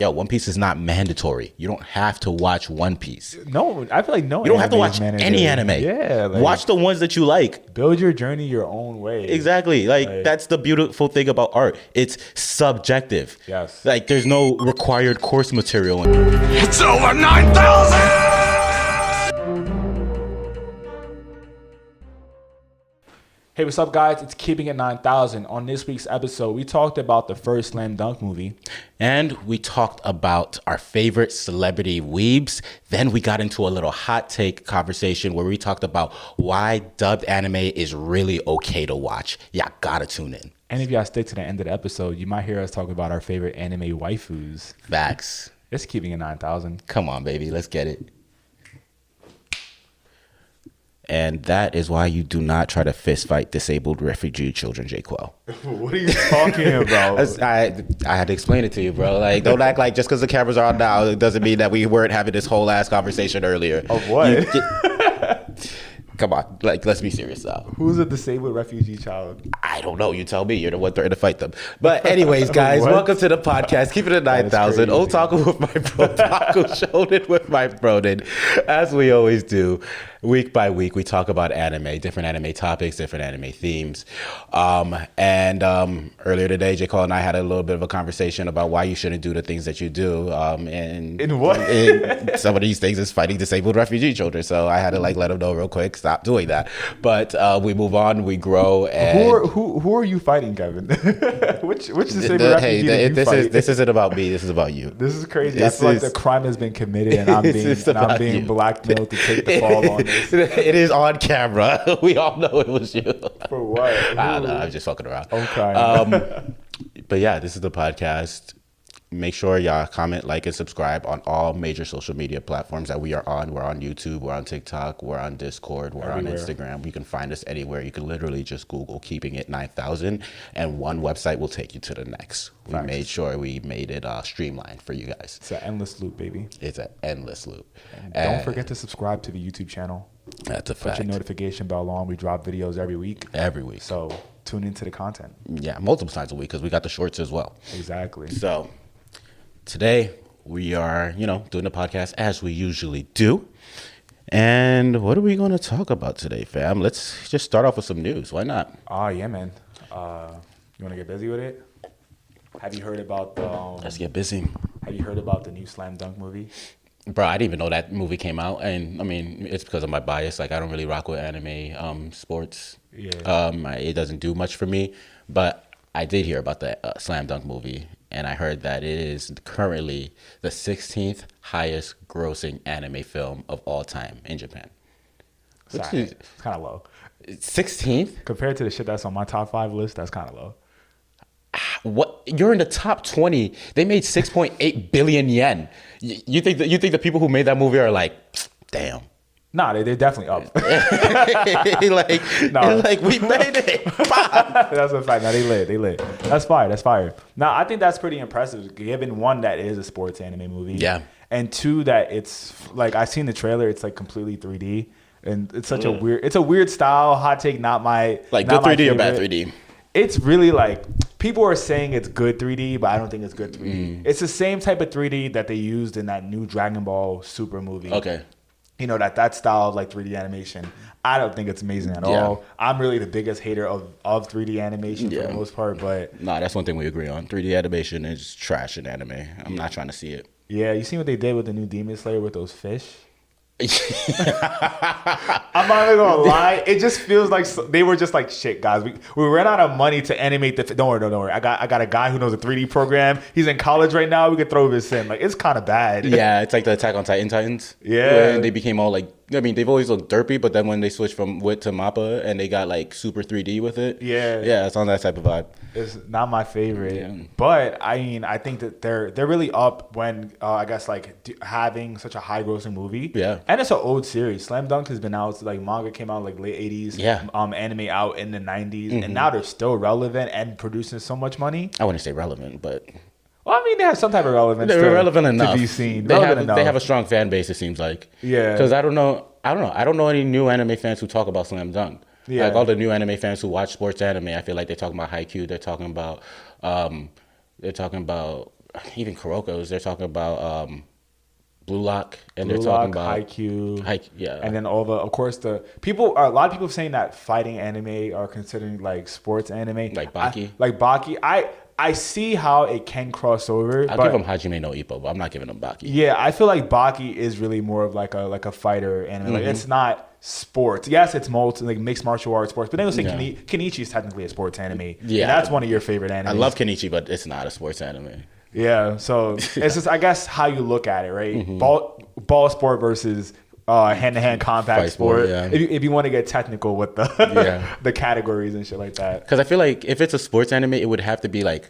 Yo, One Piece is not mandatory. You don't have to watch One Piece. No, I feel like no. You don't have to watch any anime. Yeah, like, watch the ones that you like. build your journey your own way. Exactly. Like that's the beautiful thing about art. It's subjective. Yes. Like there's no required course material. It's over 9,000! Hey, what's up, guys? It's Keeping It 9,000. On this week's episode, we talked about the first Slam Dunk movie. And we talked about our favorite celebrity weebs. Then we got into a little hot take conversation where we talked about why dubbed anime is really okay to watch. Y'all gotta tune in. And if y'all stick to the end of the episode, you might hear us talk about our favorite anime waifus. Facts. It's Keeping It 9,000. Come on, baby. Let's get it. And that is why you do not try to fist fight disabled refugee children, J. Quell. What are you talking about? I had to explain it to you, bro. Like, don't act like just because the cameras are on now, it doesn't mean that we weren't having this whole ass conversation earlier. Of what? Come on, like, let's be serious now. Who's a disabled refugee child? I don't know. You tell me. You're the one threatening to fight them. But anyways, guys, welcome to the podcast. Keep it at 9,000. Otaku with my bro. Taco Shonen with my broden. As we always do, week by week, we talk about anime, different anime topics, different anime themes. Earlier today, J. Cole and I had a little bit of a conversation about why you shouldn't do the things that you do. And In what? some of these things is fighting disabled refugee children. So I had to let him know real quick, stop doing that. But we move on, we grow. And Who are you fighting, Kevin? which disabled refugee did you fight? This isn't about me. This is about you. This is crazy. I feel like the crime has been committed, and I'm being blackmailed to take the fall on this. It is on camera. We all know it was you. For what? I don't know. I'm just fucking around. Okay. But yeah, this is the podcast. Make sure y'all comment, like, and subscribe on all major social media platforms that we are on. We're on YouTube, we're on TikTok, we're on Discord, we're Everywhere. on Instagram. You can find us anywhere. You can literally just Google Keeping It 9,000 and one website will take you to the next. We Facts. made sure we made it streamlined for you guys. It's an endless loop, baby. It's an endless loop. And don't forget to subscribe to the YouTube channel. That's a Put fact. your notification bell on. We drop videos every week. Every week. So tune into the content. Yeah, multiple times a week because we got the shorts as well. Exactly. So today we are, doing the podcast as we usually do. And what are we going to talk about today, fam? Let's just start off with some news. Why not? Oh, yeah, man. You want to get busy with it? Have you heard about the Let's get busy. Have you heard about the new Slam Dunk movie? Bro, I didn't even know that movie came out. And I mean, it's because of my bias. Like, I don't really rock with anime sports. Yeah. It doesn't do much for me. But I did hear about the Slam Dunk movie. And I heard that it is currently the 16th highest grossing anime film of all time in Japan. Sorry, it's kind of low. 16th? Compared to the shit that's on my top 5 list, that's kind of low. What? You're in the top 20. They made 6.8 billion yen. You think the people who made that movie are like, damn. Nah, they're definitely up. like we made it. That's a fact. No, they lit. That's fire. Now, I think that's pretty impressive, given one, that it is a sports anime movie. Yeah. And two, that it's like, I've seen the trailer. It's like completely 3D, and it's such a weird style. Hot take, not my like not good 3D my or bad favorite. 3D. It's really like, people are saying it's good 3D, but I don't think it's good 3D. It's the same type of 3D that they used in that new Dragon Ball Super movie. Okay. That style of like 3D animation. I don't think it's amazing at all. I'm really the biggest hater of 3D animation for the most part, but Nah, that's one thing we agree on. 3D animation is trash in anime. I'm not trying to see it. yeah, you see what they did with the new Demon Slayer with those fish? I'm not even gonna lie. It just feels like they were just like, shit, guys. We ran out of money to animate the. Don't worry. I got a guy who knows a 3D program. He's in college right now. We could throw this in. Like, it's kind of bad. Yeah, it's like the Attack on Titan Titans. Yeah. When they became all like, I mean, they've always looked derpy, but then when they switched from WIT to MAPPA and they got like super 3D with it. Yeah, it's on that type of vibe. It's not my favorite, Yeah. but I mean, I think that they're really up when I guess like having such a high grossing movie. Yeah. And it's an old series. Slam Dunk has been out, like manga came out like late 80s. Yeah. Anime out in the 90s, and now they're still relevant and producing so much money. I wouldn't say relevant, but Well, I mean, they have some type of relevance. they're relevant enough to be seen. They Relevant have enough. a strong fan base. It seems like. Yeah. Because I don't know any new anime fans who talk about Slam Dunk. Yeah. Like all the new anime fans who watch sports anime, I feel like they're talking about Haikyuu. They're talking about even Kuroko's. They're talking about Blue Lock, and Blue they're talking Lock, about Haikyuu, yeah, and then a lot of people saying that fighting anime are considering like sports anime, like Baki. I see how it can cross over. I'll give them Hajime no Ippo, but I'm not giving them Baki. Yeah, I feel like Baki is really more of like a fighter anime. Like it's not sports. Yes, it's mixed martial arts sports, but they don't say Kenichi is technically a sports anime. Yeah, and that's one of your favorite animes. I love Kenichi, but it's not a sports anime. Yeah, so it's just I guess how you look at it, right? Ball sport versus hand-to-hand contact Fight sport. yeah. If you want to get technical with the the categories and shit like that. Because I feel like if it's a sports anime, it would have to be like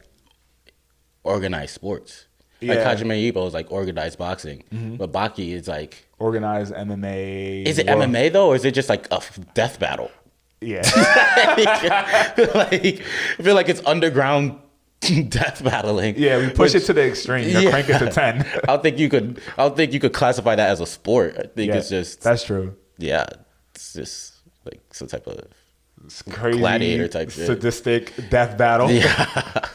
organized sports. Like Hajime Ippo is like organized boxing, but Baki is like organized MMA. Is it MMA though, or is it just like a death battle? Yeah, like I feel like it's underground death battling. Yeah, we push it to the extreme. You crank it to 10. I don't think you could classify that as a sport. I think it's just that's true. Yeah, it's just like some type of crazy gladiator type shit. Sadistic death battle. Yeah.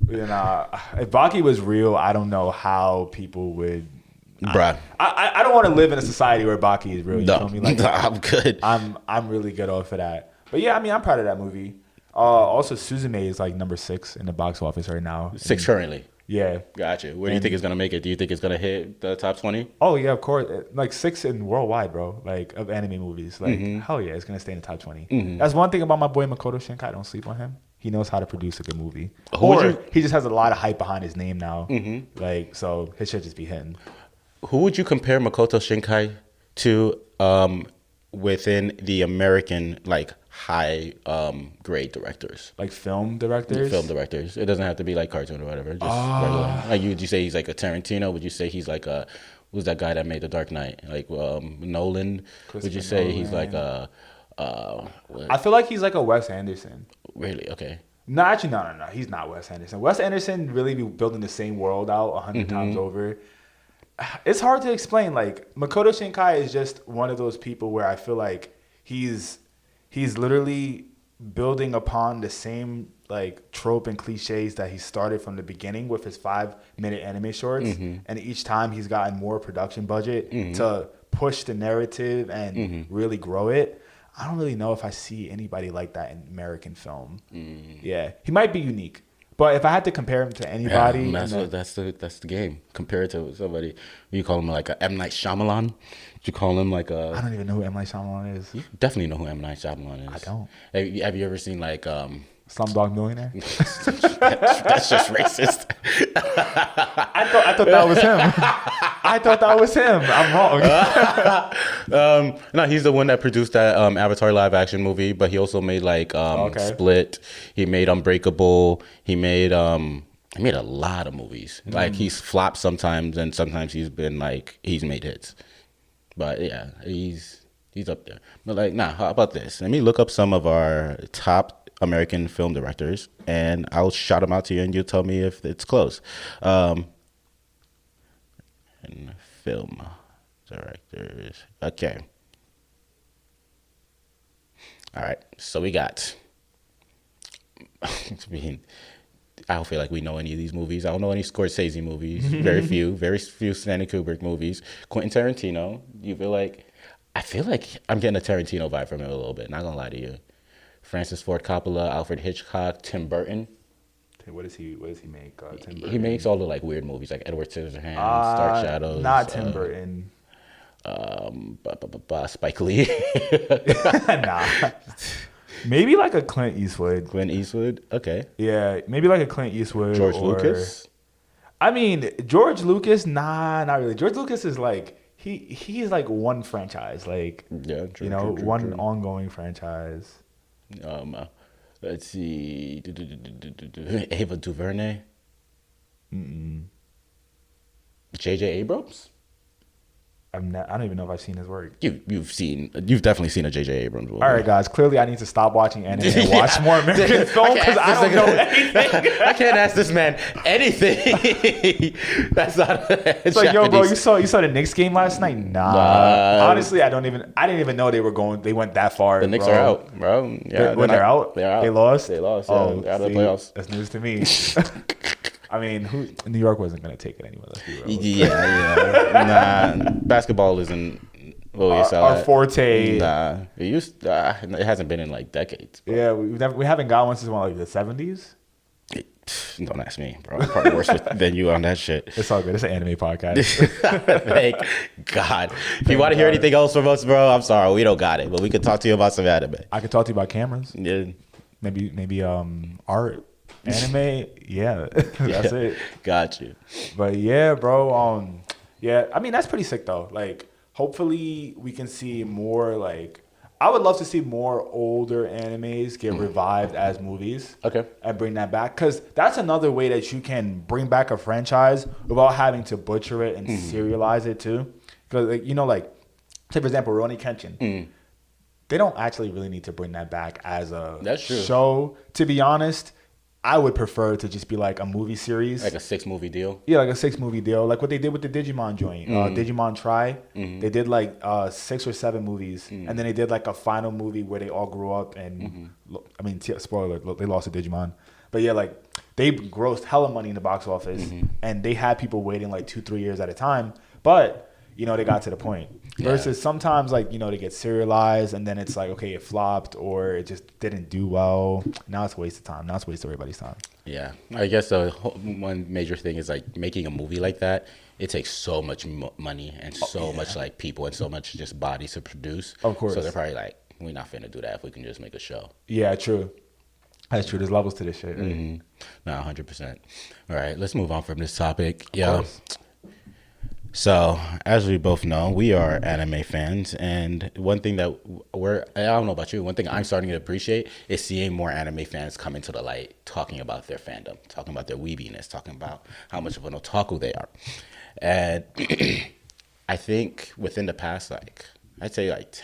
If Baki was real, I don't know how people would. Bruh. I don't want to live in a society where Baki is real. You feel me? Like, I'm good. I'm really good off of that. But yeah, I mean, I'm proud of that movie. Also, Suzume is like number 6 in the box office right now. 6 currently. Yeah. Gotcha. Where do you think it's gonna make it? Do you think it's gonna hit the top 20? Oh yeah, of course. Like 6 in worldwide, bro. Like of anime movies. Like hell yeah, it's gonna stay in the top 20. That's one thing about my boy Makoto Shinkai. Don't sleep on him. He knows how to produce a good movie. He just has a lot of hype behind his name now. Like so, his shit just be hitting. Who would you compare Makoto Shinkai to within the American like high grade directors? Like film directors? Film directors. It doesn't have to be like cartoon or whatever. Just regular. Like would you say he's like a Tarantino? Would you say he's like a who's that guy that made The Dark Knight? Like Nolan? Would you say he's like a I feel like he's like a Wes Anderson. Really? Okay. No, actually, no. He's not Wes Anderson. Wes Anderson really be building the same world out 100 times over. It's hard to explain. Like Makoto Shinkai is just one of those people where I feel like he's literally building upon the same like trope and cliches that he started from the beginning with his 5-minute anime shorts, and each time he's gotten more production budget to push the narrative and really grow it. I don't really know if I see anybody like that in American film. Yeah, he might be unique. But if I had to compare him to anybody, that's the game. Compare it to somebody. You call him like a M. Night Shyamalan. You call him like a. I don't even know who M. Night Shyamalan is. You definitely know who M. Night Shyamalan is. I don't. Have you ever seen like Slumdog Millionaire? That's just racist. I thought that was him. I thought that was him. I'm wrong. No, he's the one that produced that Avatar live action movie, but he also made like Split. He made Unbreakable. He made a lot of movies. Like he's flopped sometimes, and sometimes he's made hits. But yeah, he's up there. But like, how about this? Let me look up some of our top American film directors, and I'll shout them out to you, and you'll tell me if it's close. And film directors. Okay. All right. So we got. I don't feel like we know any of these movies. I don't know any Scorsese movies. Very few Stanley Kubrick movies. Quentin Tarantino. I feel like I'm getting a Tarantino vibe from him a little bit. Not gonna lie to you. Francis Ford Coppola, Alfred Hitchcock, Tim Burton. What does he make? Tim Burton? He makes all the like weird movies like Edward Scissorhands, Dark Shadows. Not Tim Burton. Spike Lee. Nah. Maybe like a Clint Eastwood. Clint Eastwood? Okay. Yeah, maybe like a Clint Eastwood. George Lucas? I mean, George Lucas, not really. George Lucas is like, he's like one franchise. Like, yeah, true, one ongoing franchise. Let's see. Ava DuVernay. J.J. Abrams? I don't even know if I've seen his work. You've definitely seen a J.J. Abrams movie. All right, guys. Clearly, I need to stop watching anime and watch more American film because I don't know anything. I can't ask this man anything. That's not. It's like, yo, bro, you saw the Knicks game last night? Nah. Honestly, I didn't even know they went that far. The Knicks are out, bro. Yeah, they're out. They're out. They lost. They lost. Oh, yeah, they're out of the playoffs. That's news to me. I mean, New York wasn't gonna take it anyway. Let's be real. Yeah. Nah, basketball isn't our forte. Nah, it hasn't been in like decades. Bro. Yeah, we haven't got one since like the 70s. Don't ask me, bro. I'm probably worse than you on that shit. It's all good. It's an anime podcast. Thank God. If you want to hear anything else from us, bro, I'm sorry. We don't got it. But we could talk to you about some anime. I could talk to you about cameras. Yeah. Maybe art. Anime. Yeah. That's it. Got you. But yeah, bro. Yeah, I mean, that's pretty sick, though. Like, hopefully we can see more, like... I would love to see more older animes get revived as movies. Okay. And bring that back. Because that's another way that you can bring back a franchise without having to butcher it and serialize it, too. Because, like, you know, like, say, for example, Rurouni Kenshin. They don't actually really need to bring that back as a show. To be honest, I would prefer to just be like a movie series. Like a 6-movie deal? Yeah, like a 6-movie deal. Like what they did with the Digimon joint. Digimon Try. They did like 6 or 7 movies. And then they did like a final movie where they all grew up. And I mean, spoiler, they lost to Digimon. But yeah, like they grossed hella money in the box office. And they had people waiting like 2-3 years at a time. But, you know, they got to the point. Versus sometimes, like, you know, they get serialized and then it's like, okay, it flopped or it just didn't do well. Now it's a waste of time. Now it's a waste of everybody's time. Yeah. I guess one major thing is, like, making a movie like that, it takes so much money and so much, like, people and so much just bodies to produce. Of course. So they're probably like, we're not finna do that if we can just make a show. Yeah, true. That's true. There's levels to this shit. Right? No, 100%. All right, let's move on from this topic. Yeah. So, as we both know, we are anime fans, and one thing that I don't know about you, one thing I'm starting to appreciate is seeing more anime fans come into the light, talking about their fandom, talking about their weebiness, talking about how much of an otaku they are. And I think within the past, like, I'd say like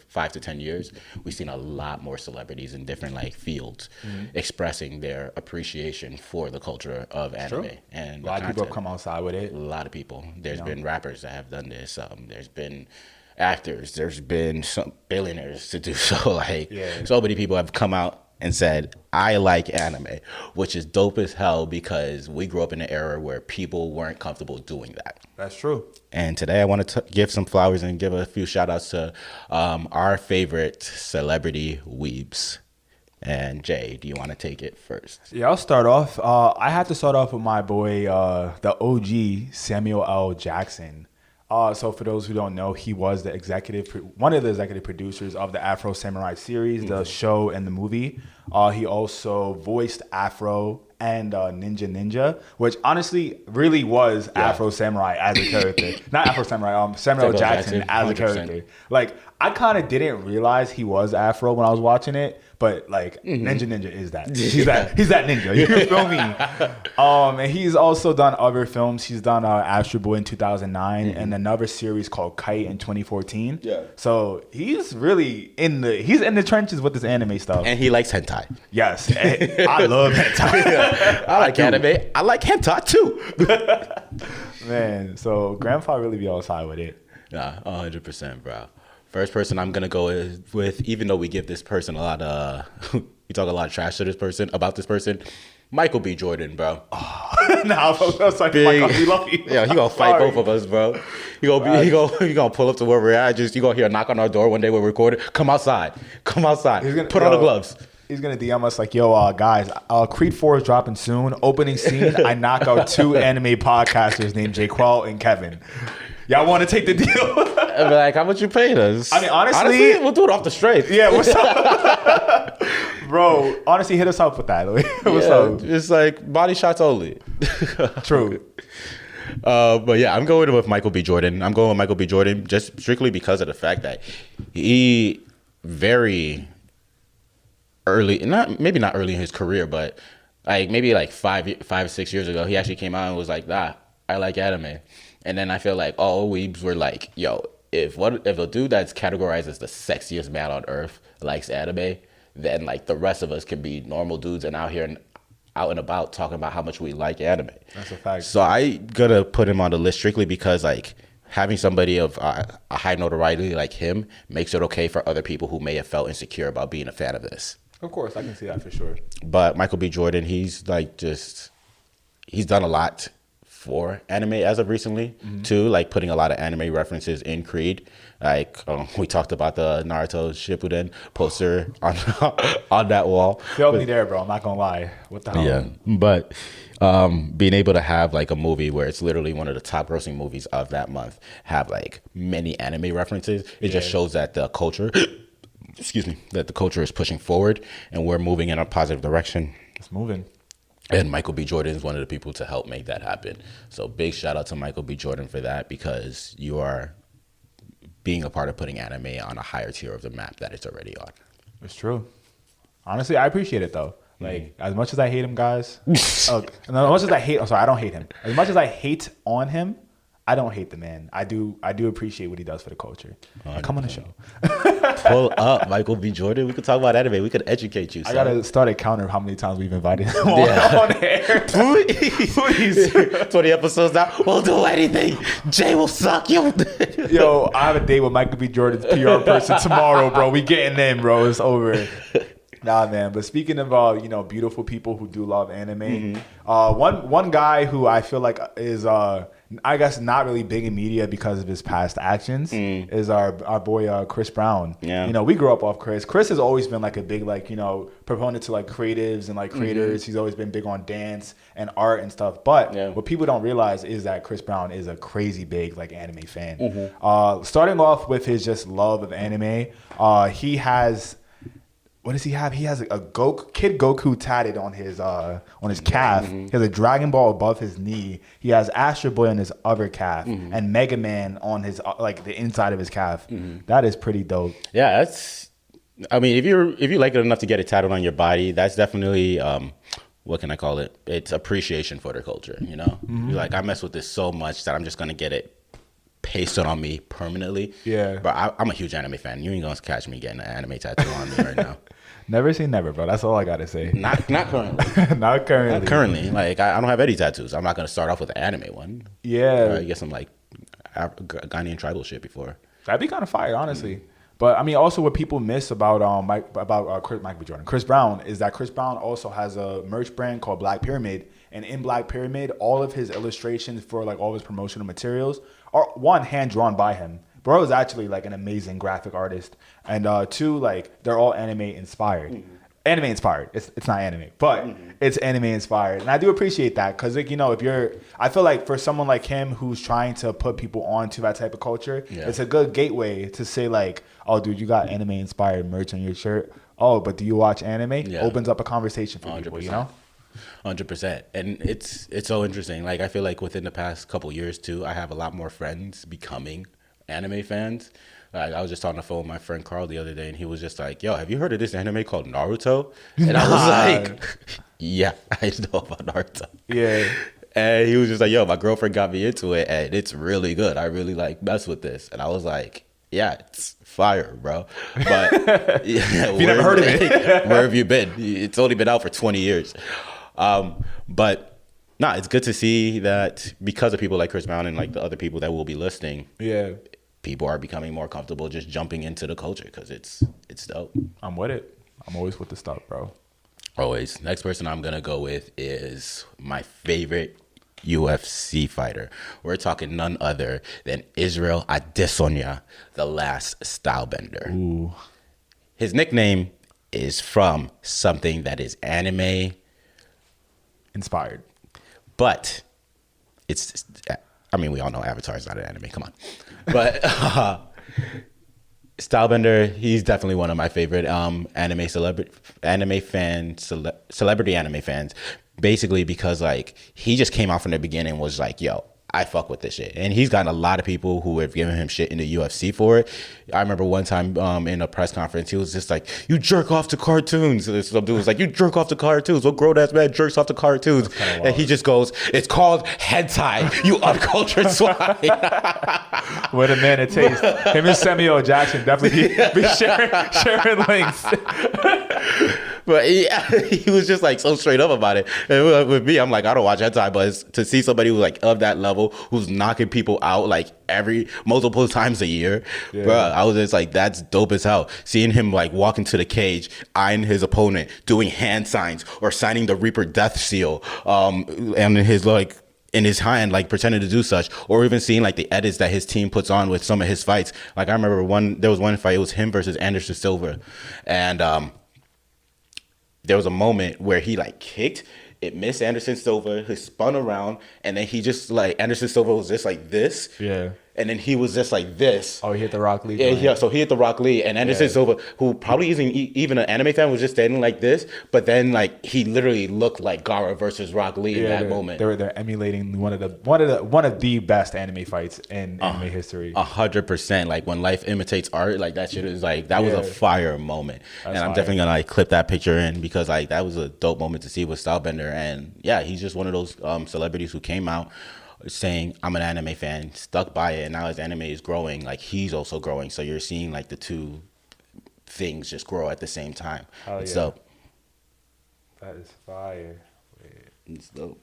5 to 10 years, we've seen a lot more celebrities in different like fields expressing their appreciation for the culture of anime. True. And a lot of people have come outside with it. A lot of people. There's been rappers that have done this. There's been actors. There's been some billionaires to do so. Like so many people have come out and said, I like anime, which is dope as hell because we grew up in an era where people weren't comfortable doing that. That's true. And today I want to give some flowers and give a few shout outs to our favorite celebrity weebs. And Jay, do you want to take it first? Yeah, I'll start off. I have to start off with my boy, the OG Samuel L. Jackson. So for those who don't know, he was one of the executive producers of the Afro Samurai series, the show and the movie. He also voiced Afro and Ninja, which honestly really was Afro Samurai as a character. Not Afro Samurai, Samuel L. Jackson as 100%. A character. Like, I kind of didn't realize he was Afro when I was watching it, but like Ninja is that. He's that ninja. You feel me? And he's also done other films. He's done Astro Boy in 2009 and another series called Kite in 2014. Yeah. So he's really in the trenches with this anime stuff. And he likes hentai. Yes. I love hentai. I like anime. I like hentai too. Man, so Grandpa really be outside with it. Nah, 100%, bro. First person I'm gonna go with, even though we give this person a lot of, we talk a lot of trash to this person about this person, Michael B. Jordan, bro. Nah, I was like, Michael B. Lucky. Yeah, he gonna fight both of us, bro. He gonna pull up to where we're at. You gonna hear a knock on our door one day we're recording. Come outside. Put on the gloves. He's gonna DM us like, yo, guys, Creed 4 is dropping soon. Opening scene, I knock out 2 anime podcasters named Jaquel and Kevin. Y'all want to take the deal? Like, how much you paying us? I mean, honestly, we'll do it off the straight. Yeah, what's up? Bro, honestly, hit us up with that. What's up? It's like body shots only. True. But yeah, I'm going with Michael B. Jordan. I'm going with Michael B. Jordan just strictly because of the fact that he very early, maybe not early in his career, but like maybe like 5-6 years ago, he actually came out and was like, nah, I like anime. And then I feel like all weebs were like, yo, if a dude that's categorized as the sexiest man on earth likes anime, then like the rest of us can be normal dudes and out and about talking about how much we like anime. That's a fact. So I gonna put him on the list strictly because like having somebody of a high notoriety like him makes it okay for other people who may have felt insecure about being a fan of this. Of course, I can see that for sure. But Michael B. Jordan, he's like just he's done a lot for anime as of recently too, like putting a lot of anime references in Creed. Like we talked about the Naruto Shippuden poster on on that wall. Feel me there, bro. I'm not gonna lie. What the hell? Yeah, but being able to have like a movie where it's literally one of the top grossing movies of that month have like many anime references, it just shows that the culture, excuse me, that the culture is pushing forward and we're moving in a positive direction. It's moving. And Michael B. Jordan is one of the people to help make that happen. So big shout out to Michael B. Jordan for that, because you are being a part of putting anime on a higher tier of the map that it's already on. It's true. Honestly, I appreciate it though. Like as much as I hate him, guys. As much as I hate, I'm sorry, I don't hate him. As much as I hate on him, I don't hate the man. I do appreciate what he does for the culture. Come on the show. Pull up, Michael B. Jordan. We could talk about anime. We could educate you. I gotta start a counter of how many times we've invited him on air. Please. 20 episodes now. We'll do anything. Jay will suck you. Yo, I have a date with Michael B. Jordan's PR person tomorrow, bro. We getting in, bro. It's over. Nah, man. But speaking of beautiful people who do love anime, one guy who I feel like is I guess not really big in media because of his past actions is our boy Chris Brown. Yeah. We grew up off Chris. Chris has always been like a big proponent to like creatives and like creators. He's always been big on dance and art and stuff. But what people don't realize is that Chris Brown is a crazy big like anime fan. Starting off with his just love of anime, he has. What does he have? He has a Kid Goku tatted on his calf. He has a Dragon Ball above his knee. He has Astro Boy on his other calf, and Mega Man on his the inside of his calf. That is pretty dope. Yeah, that's. I mean, if you like it enough to get it tattooed on your body, that's definitely what can I call it? It's appreciation for the culture. You're like, I mess with this so much that I'm just gonna get it pasted on me permanently. Yeah. But I'm a huge anime fan. You ain't gonna catch me getting an anime tattoo on me right now. Never say never, bro. That's all I gotta say. Not currently. Not currently. Not currently. Like I don't have any tattoos. I'm not gonna start off with an anime one. Yeah. I guess some like Ghanaian tribal shit before. That'd be kind of fire, honestly. But I mean, also what people miss about Chris Brown is that Chris Brown also has a merch brand called Black Pyramid, and in Black Pyramid, all of his illustrations for like all of his promotional materials are one, hand drawn by him. Bro is actually like an amazing graphic artist, and two, like they're all anime inspired. Anime inspired. It's not anime, but it's anime inspired, and I do appreciate that because I feel like for someone like him who's trying to put people onto that type of culture, it's a good gateway to say like, oh, dude, you got anime inspired merch on your shirt. Oh, but do you watch anime? Yeah. Opens up a conversation for 100%. People, 100%. And it's so interesting. Like I feel like within the past couple years too, I have a lot more friends becoming anime fans. Like I was just on the phone with my friend Carl the other day, and he was just like, "Yo, have you heard of this anime called Naruto?" And I was like, "Yeah, I know about Naruto." Yeah. And he was just like, "Yo, my girlfriend got me into it, and it's really good. I really like mess with this." And I was like, "Yeah, it's fire, bro." But you never heard of it? Where have you been? It's only been out for 20 years. But no, it's good to see that because of people like Chris Brown and like the other people that will be listening. Yeah. People are becoming more comfortable just jumping into the culture because it's dope. I'm with it. I'm always with the stuff, bro. Always. Next person I'm going to go with is my favorite UFC fighter. We're talking none other than Israel Adesanya, the last stylebender. Ooh. His nickname is from something that is anime inspired. But we all know Avatar is not an anime. Come on. But Stylebender, he's definitely one of my favorite celebrity anime fans. Basically because like he just came out from the beginning and was like, yo, I fuck with this shit. And he's gotten a lot of people who have given him shit in the UFC for it. I remember one time in a press conference, he was just like, you jerk off to cartoons. And some dude was like, you jerk off to cartoons. What grown-ass man jerks off to cartoons? And he just goes, it's called hentai, you uncultured swine. What a man it takes. Him and Samuel Jackson definitely be sharing links. But he was just like so straight up about it. And with me, I'm like, I don't watch hentai, but it's, to see somebody who's like of that level, who's knocking people out like multiple times a year, bro, I was just like, that's dope as hell. Seeing him like walk into the cage, eyeing his opponent, doing hand signs or signing the Reaper Death Seal, and his like in his hand, like pretending to do such, or even seeing like the edits that his team puts on with some of his fights. Like I remember there was one fight, it was him versus Anderson Silva, and there was a moment where he like kicked, it missed Anderson Silva, he spun around, and then he just like, Anderson Silva was just like this. Yeah. And then he was just like this. Oh, he hit the Rock Lee. Yeah, so he hit the Rock Lee. And Anderson Silva, who probably isn't even an anime fan, was just standing like this. But then like he literally looked like Gaara versus Rock Lee in that moment. They're emulating one of the best anime fights in anime history. 100%. Like when life imitates art, like that shit is like, that was a fire moment. And I'm definitely gonna like clip that picture in, because like that was a dope moment to see with Stylebender. And yeah, he's just one of those celebrities who came out saying, I'm an anime fan, stuck by it, and now his anime is growing, like he's also growing. So you're seeing like the two things just grow at the same time. It's dope. That is fire. It's dope.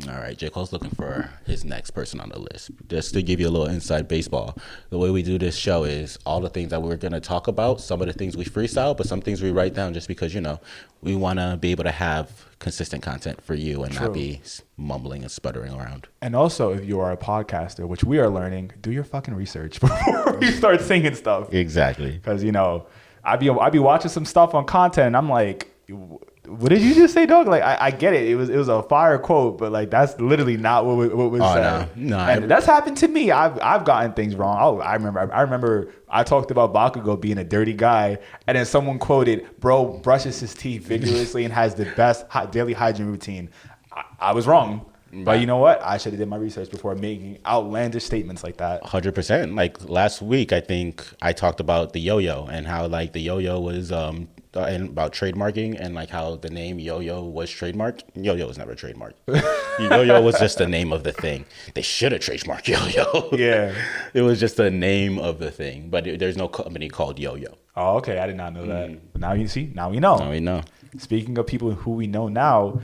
All right, J. Cole's looking for his next person on the list. Just to give you a little inside baseball, the way we do this show is all the things that we're going to talk about, some of the things we freestyle, but some things we write down just because, you know, we want to be able to have consistent content for you and not be mumbling and sputtering around. And also, if you are a podcaster, which we are learning, do your fucking research before you start singing stuff. Exactly. Because, you know, I be watching some stuff on content and I'm like, what did you just say, dog? Like, I get it. It was a fire quote, but like that's literally not what was said. No, and that's happened to me. I've gotten things wrong. Oh, I remember I talked about Bakugo being a dirty guy, and then someone quoted, "Bro brushes his teeth vigorously and has the best daily hygiene routine." I was wrong. But you know what? I should have did my research before making outlandish statements like that. 100%. Like last week, I think I talked about the yo-yo and how like the yo-yo was and about trademarking, and like how the name yo-yo was trademarked. Yo-yo was never trademarked. Yo-yo was just the name of the thing. They should have trademarked yo-yo. Yeah. It was just the name of the thing, but there's no company called yo-yo. Oh, okay. I did not know that. But now you see. Now we know. Now we know. Speaking of people who we know now,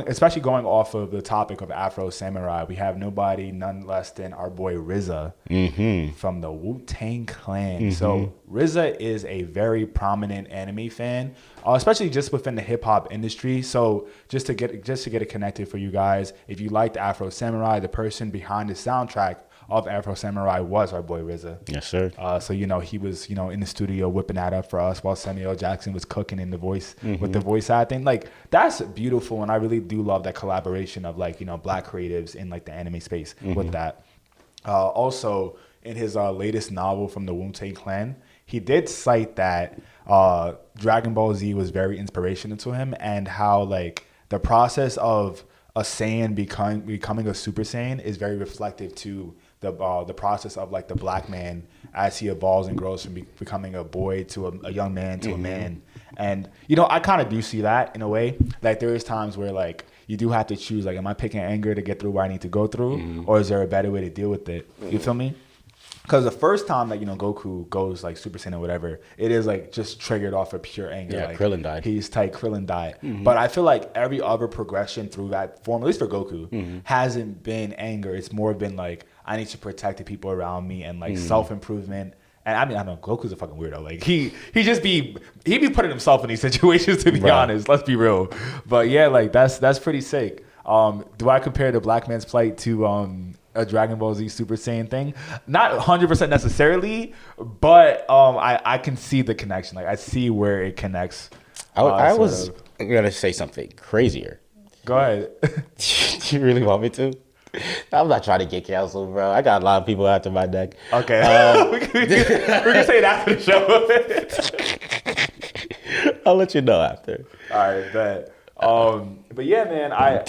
especially going off of the topic of Afro Samurai, we have none less than our boy RZA from the Wu-Tang Clan. So RZA is a very prominent anime fan, especially just within the hip hop industry. So just to get it connected for you guys, if you liked Afro Samurai, the person behind the soundtrack of Afro Samurai was our boy RZA. Yes, sir. So, you know, he was, you know, in the studio whipping that up for us while Samuel Jackson was cooking in the voice with the voice acting. Like, that's beautiful. And I really do love that collaboration of, like, you know, black creatives in, like, the anime space with that. Also, in his latest novel from the Wu-Tang Clan, he did cite that Dragon Ball Z was very inspirational to him, and how, like, the process of a Saiyan becoming a Super Saiyan is very reflective to the process of like the black man as he evolves and grows from becoming a boy to a young man to a man. And you know, I kind of do see that in a way. Like there is times where like you do have to choose, like, am I picking anger to get through what I need to go through, or is there a better way to deal with it? You feel me? Because the first time that, you know, Goku goes like Super Saiyan or whatever, it is like just triggered off of pure anger. Yeah, like, Krillin died. He's tight, Krillin died. But I feel like every other progression through that form, at least for Goku, hasn't been anger. It's more been like, I need to protect the people around me and like self-improvement. And I mean, I know Goku's a fucking weirdo. Like he be putting himself in these situations, to be honest. Let's be real. But yeah, like that's pretty sick. Do I compare the black man's plight to a Dragon Ball Z Super Saiyan thing? Not 100% necessarily, but I can see the connection. Like I see where it connects. I was gonna say something crazier. Go ahead. Do you really want me to? I'm not trying to get canceled, bro. I got a lot of people after my neck. Okay. We can say it after the show. I'll let you know after. All right, bet. But yeah, man, I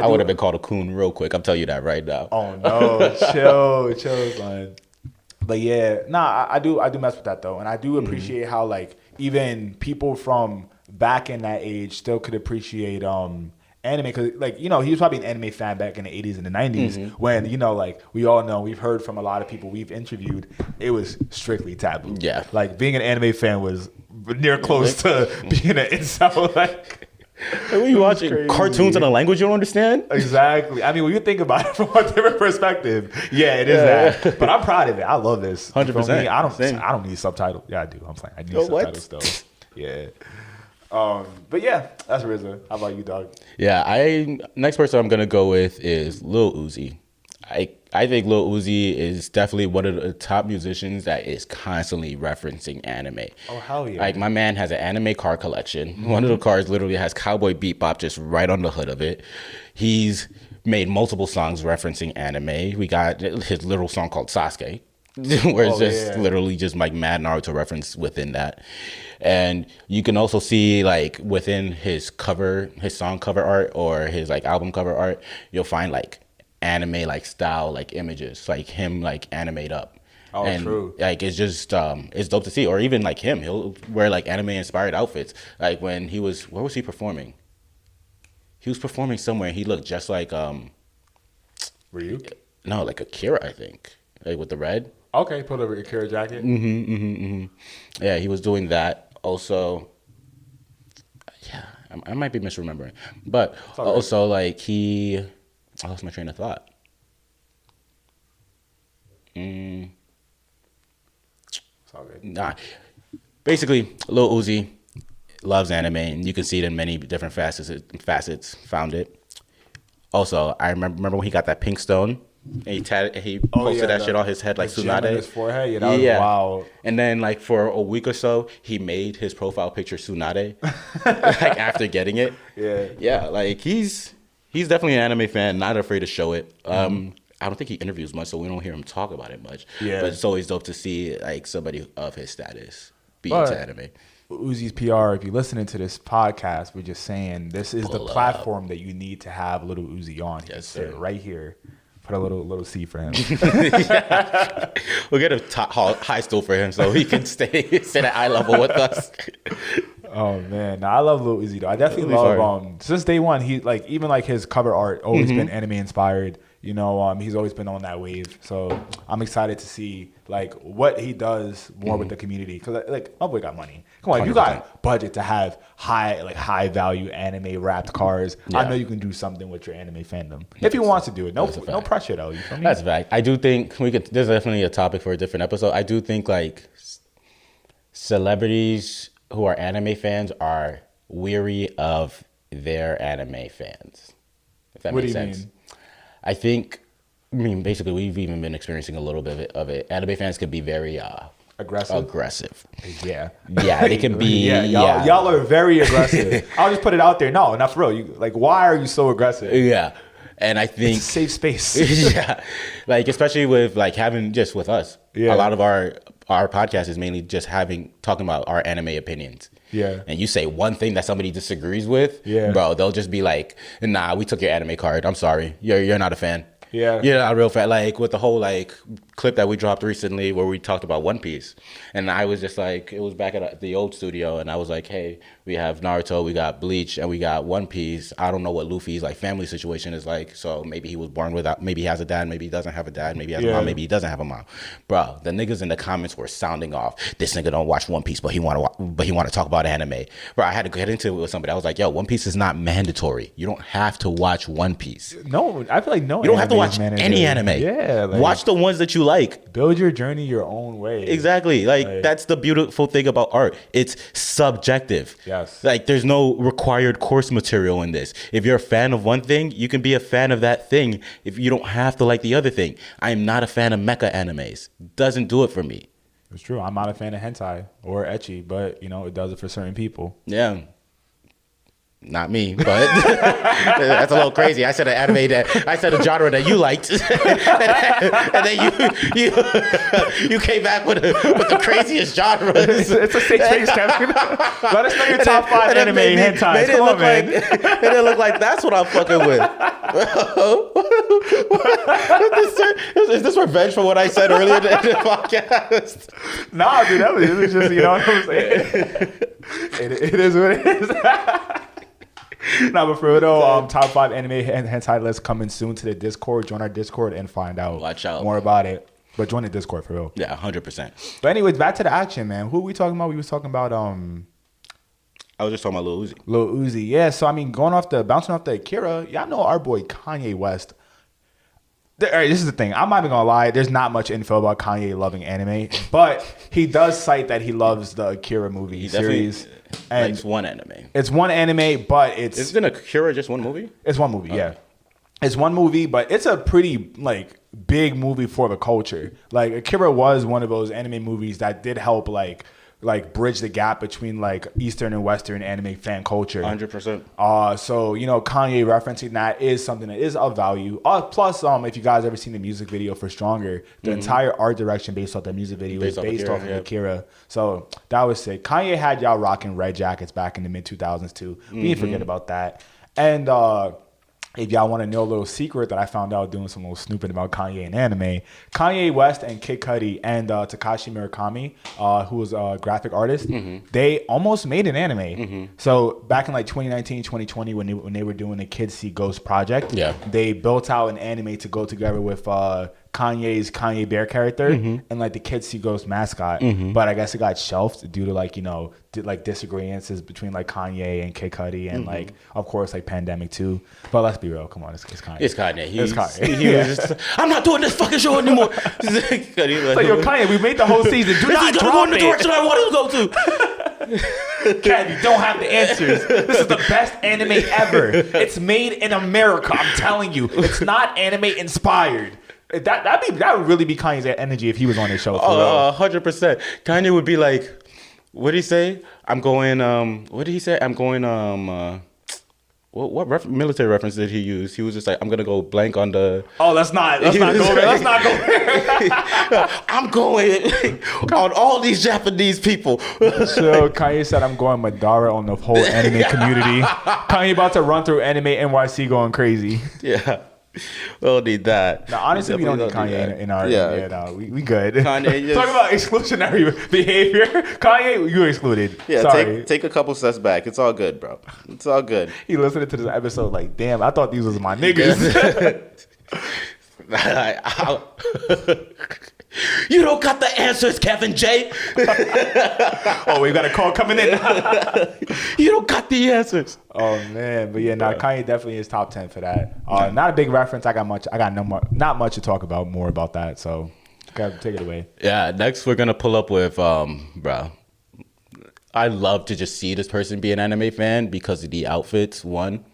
would have been called a coon real quick. I'm telling you that right now. Oh no, chill, son. But yeah, I do mess with that though, and I do appreciate how like even people from back in that age still could appreciate anime, because like, you know, he was probably an anime fan back in the 80s and the 90s when, you know, like we all know, we've heard from a lot of people we've interviewed, it was strictly taboo. Yeah, like being an anime fan was near close to being an incel. Like, when you watch cartoons in a language you don't understand. Exactly. I mean, when you think about it from a different perspective, yeah, it is that. But I'm proud of it. I love this. 100%. I don't need subtitles. Yeah, I do. I'm playing. I need subtitles though. Yeah. But yeah, that's RZA. How about you, dog? Yeah, next person I'm gonna go with is Lil Uzi. I think Lil Uzi is definitely one of the top musicians that is constantly referencing anime. Oh, hell yeah. Like, my man has an anime car collection. Mm-hmm. One of the cars literally has Cowboy Bebop just right on the hood of it. He's made multiple songs referencing anime. We got his little song called Sasuke, where it's just literally just like mad Naruto reference within that. And you can also see, like, within his song cover art or his like album cover art, you'll find like anime like style like images, like him like animate up. Oh, and true. Like, it's just it's dope to see. Or even like he'll wear like anime inspired outfits. Like, when where was he performing? He was performing somewhere. He looked just like Ryu? No, like Akira, I think, like with the red. Okay, put over Akira jacket. Yeah, he was doing that. Also, yeah, I might be misremembering, but also like I lost my train of thought. It's all good. Nah, basically, Lil Uzi loves anime, and you can see it in many different facets. Found it. Also, I remember when he got that pink stone. And he posted that shit on his head like Tsunade. On his forehead? Yeah, that was wild. And then, like, for a week or so, he made his profile picture Tsunade, like, after getting it. Yeah. Yeah, like, he's definitely an anime fan, not afraid to show it. I don't think he interviews much, so we don't hear him talk about it much. Yeah. But it's always dope to see, like, somebody of his status be into anime. Uzi's PR, if you're listening to this podcast, we're just saying this is the platform that you need to have little Uzi on. Yes, sir. sir. Right here. Put a little C for him. We'll get a high stool for him so he can sit at eye level with us. Oh man, no, I love Lil Uzi though. I definitely love since day one. He like even like his cover art always been anime inspired. You know, he's always been on that wave. So I'm excited to see like what he does more with the community because like my boy got money. Come on, if you got budget to have high value anime wrapped cars, I know you can do something with your anime fandom if he wants to do it. No pressure though. You feel me? That's a fact. I do think there's definitely a topic for a different episode. I do think like celebrities who are anime fans are weary of their anime fans. If that makes sense. Mean? I mean, basically, we've even been experiencing a little bit of it. Anime fans can be very aggressive. Yeah, they can be. Y'all are very aggressive. I'll just put it out there. No, not for real. You like, why are you so aggressive? Yeah, and I think it's a safe space. Yeah, like especially with like having just with us. Yeah, a lot of our podcast is mainly just talking about our anime opinions. Yeah. And you say one thing that somebody disagrees with, bro, they'll just be like, nah, we took your anime card. I'm sorry. You're not a fan. Yeah. You're not a real fan. Like with the whole like clip that we dropped recently where we talked about One Piece. And I was just like, it was back at the old studio and I was like, hey, we have Naruto, we got Bleach, and we got One Piece. I don't know what Luffy's like family situation is like. So maybe he was born without, maybe he has a dad, maybe he doesn't have a dad, maybe he has a mom, maybe he doesn't have a mom. Bro, the niggas in the comments were sounding off. This nigga don't watch One Piece, but he want to talk about anime. Bro, I had to get into it with somebody. I was like, yo, One Piece is not mandatory. You don't have to watch One Piece. No, I feel like no. You don't have to watch any anime. Yeah, like, watch the ones that you like. Build your journey your own way. Exactly. Like that's the beautiful thing about art. It's subjective. Yes. Like there's no required course material in this. If you're a fan of one thing, you can be a fan of that thing. If you don't have to like the other thing. I am not a fan of mecha animes. Doesn't do it for me. It's true. I'm not a fan of hentai or ecchi, but you know it does it for certain people. Yeah. Not me, but that's a little crazy. I said an anime I said a genre that you liked, and then you came back with the craziest genre. It's a safe space, Kevin. Let us know your top 5 anime hentai. Come on, man. It didn't look like that's what I'm fucking with. Is this revenge for what I said earlier in the podcast? Nah, dude, it was just, you know what I'm saying? It is what it is. Nah, but for real though, top 5 anime hentai list coming soon to the Discord. Join our Discord and find out more about it. But join the Discord for real. Yeah, 100%. But anyways, back to the action, man. Who are we talking about? We was talking about I was just talking about Lil Uzi. Lil Uzi. Yeah, so I mean, bouncing off the Akira, y'all know our boy Kanye West. All right, this is the thing. I'm not even gonna lie. There's not much info about Kanye loving anime, but he does cite that he loves the Akira movie series. And it's one anime. It's one anime, but Isn't Akira just one movie? It's one movie, yeah. It's one movie, but it's a pretty like big movie for the culture. Like Akira was one of those anime movies that did help like bridge the gap between like Eastern and Western anime fan culture. 100%. So Kanye referencing that is something that is of value. Plus, if you guys ever seen the music video for Stronger, the entire art direction based off that music video is based off of Akira. So that was sick. Kanye had y'all rocking red jackets back in the mid 2000s too. We didn't forget about that. And if y'all want to know a little secret that I found out doing some little snooping about Kanye and anime, Kanye West and Kid Cudi and Takashi Murakami, who was a graphic artist, they almost made an anime. So back in like 2019, 2020, when they were doing the Kids See Ghost project, they built out an anime to go together with Kanye's Kanye Bear character and like the Kids See Ghost mascot. But I guess it got shelved due to like disagreements between like Kanye and Kid Cudi and like of course like pandemic too. But let's be real, come on, it's Kanye. It's Kanye. It's Kanye. He was just, I'm not doing this fucking show anymore. Like, yo, Kanye, we made the whole season. Do not drop in the direction I want to go to. Kev, you don't have the answers. This is the best anime ever. It's made in America. I'm telling you, it's not anime inspired. That would really be Kanye's energy if he was on his show. 100%. Kanye would be like, what did he say? I'm going. What did he say? I'm going. What military reference did he use? He was just like, I'm gonna go blank on the. Oh, let's not go there. Let's not go there. I'm going on all these Japanese people. So Kanye said, I'm going Madara on the whole anime community. Kanye about to run through Anime NYC going crazy. Yeah. We don't need that. No, honestly, we don't need Kanye in our. Yeah, no, we good. Kanye just, talk about exclusionary behavior. Kanye, you excluded. Yeah, sorry. Take a couple steps back. It's all good, bro. It's all good. He listened to this episode like, damn, I thought these was my niggas. You don't got the answers, Kev and Jay. Oh, we got a call coming in. You don't got the answers. Oh man, but yeah, Kanye definitely is top 10 for that. Not a big reference. I got not much to talk about more about that. So, take it away. Yeah, next we're gonna pull up with bro. I love to just see this person be an anime fan because of the outfits. One.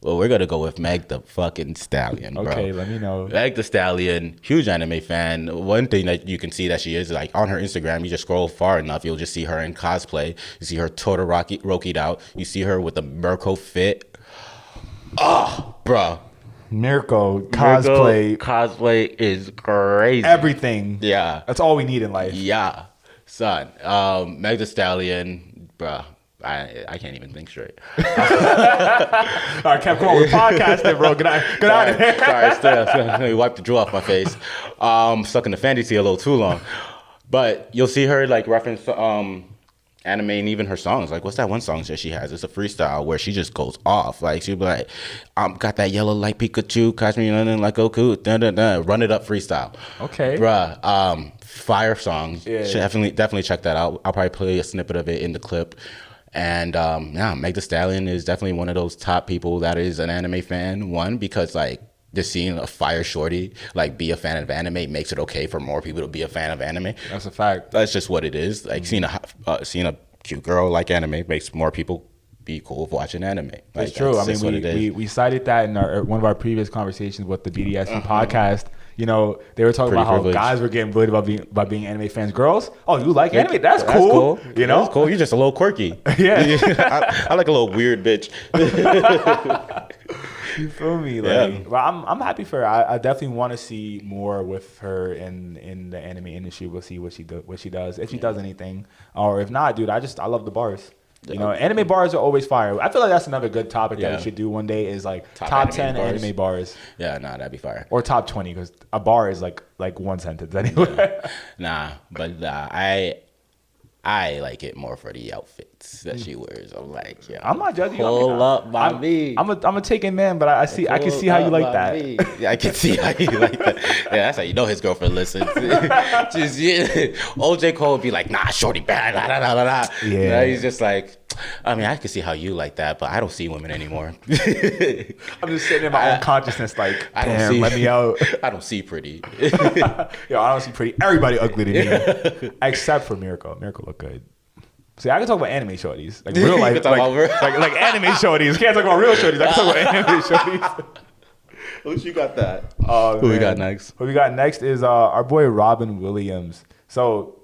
Well, we're going to go with Meg the fucking Stallion, bro. Okay, let me know. Meg the Stallion, huge anime fan. One thing that you can see that she is, like, on her Instagram, you just scroll far enough, you'll just see her in cosplay. You see her Todoroki'd out. You see her with the Mirko fit. Oh, bro. Mirko cosplay. Cosplay is crazy. Everything. Yeah. That's all we need in life. Yeah. Son, Meg the Stallion, bro. I can't even think straight. All right, Kev, come on, we're podcasting, bro. Get out of here. Sorry, wipe the drool off my face. Stuck in the fantasy a little too long. But you'll see her like reference anime and even her songs. Like, what's that one song that she has? It's a freestyle where she just goes off. Like, she'll be like, got that yellow like Pikachu, catch me running like Goku, run it up freestyle. Okay. Bruh, fire songs. Yeah. Should definitely check that out. I'll probably play a snippet of it in the clip. And Meg Thee Stallion is definitely one of those top people that is an anime fan. One, because like just seeing a fire shorty like be a fan of anime makes it okay for more people to be a fan of anime. That's a fact. That's just what it is. Like seeing a cute girl like anime makes more people be cool with watching anime. Like, that's true. I mean, we cited that in one of our previous conversations with the BDSM podcast. You know, they were talking about how guys were getting bullied about being anime fans. Girls, oh, you like anime? That's cool. You know, that's cool. You're just a little quirky. Yeah, I like a little weird bitch. You feel me? Like, well, I'm happy for her. I definitely want to see more with her in the anime industry. We'll see what she does, if she does anything, or if not, dude. I love the bars. You know, anime bars are always fire. I feel like that's another good topic that we should do one day is like top 10 anime bars. Yeah, nah, that'd be fire. Or top 20 because a bar is like one sentence anyway. Nah, but I like it more for the outfits that she wears. I'm like, yeah. I'm not judging you. Pull up, Bobby. I'm a taking man, but I can see how you like that. Yeah, I can see how you like that. Yeah, that's how you know his girlfriend listens. Just OJ Cole would be like, nah, shorty, bad, nah, nah, nah, nah. Yeah, he's just like, I mean, I can see how you like that, but I don't see women anymore. I'm just sitting in my own consciousness, like, damn, let me out. I don't see pretty. Yo, I don't see pretty. Everybody ugly to me, except for Miracle. Miracle look good. See, I can talk about anime shorties, like real life, like anime shorties. Can't talk about real shorties. I can talk about anime shorties. Who you got that? Who we got next? Who we got next is our boy Robin Williams. So,